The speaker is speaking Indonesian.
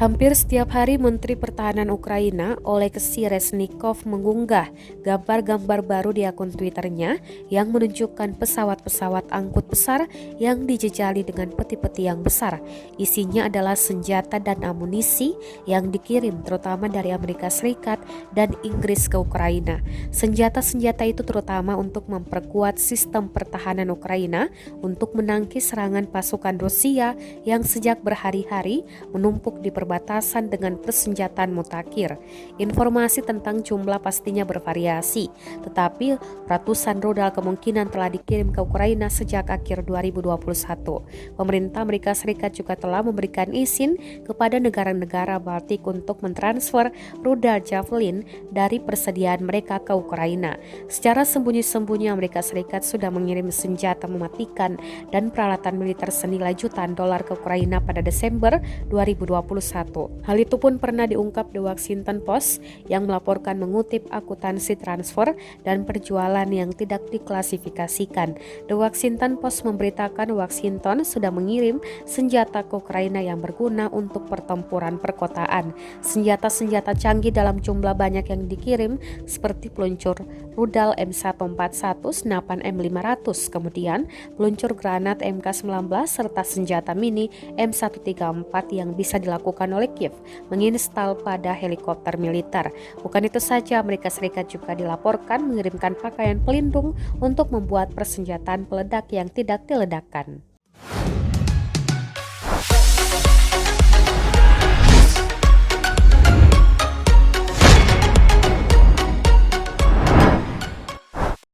Hampir setiap hari Menteri Pertahanan Ukraina Oleksiy Reznikov mengunggah gambar-gambar baru di akun Twitternya yang menunjukkan pesawat-pesawat angkut besar yang dijejali dengan peti-peti yang besar. Isinya adalah senjata dan amunisi yang dikirim terutama dari Amerika Serikat dan Inggris ke Ukraina. Senjata-senjata itu terutama untuk memperkuat sistem pertahanan Ukraina untuk menangkis serangan pasukan Rusia yang sejak berhari-hari menumpuk di perbatasan dengan persenjataan mutakhir. Informasi tentang jumlah pastinya bervariasi, tetapi ratusan rudal kemungkinan telah dikirim ke Ukraina sejak akhir 2021. Pemerintah Amerika Serikat juga telah memberikan izin kepada negara-negara Baltik untuk mentransfer rudal Javelin dari persediaan mereka ke Ukraina. Secara sembunyi-sembunyi Amerika Serikat sudah mengirim senjata mematikan dan peralatan militer senilai jutaan dolar ke Ukraina pada Desember 2021. Hal itu pun pernah diungkap The Washington Post yang melaporkan mengutip akuntansi transfer dan perjualan yang tidak diklasifikasikan. The Washington Post memberitakan Washington sudah mengirim senjata ke Ukraina yang berguna untuk pertempuran perkotaan. Senjata-senjata canggih dalam jumlah banyak yang dikirim seperti peluncur rudal M141, senapan M500, kemudian peluncur granat MK19 serta senjata mini M134 yang bisa dilakukan oleh Kiev menginstal pada helikopter militer. Bukan itu saja, Amerika Serikat juga dilaporkan mengirimkan pakaian pelindung untuk membuat persenjataan peledak yang tidak diledakkan.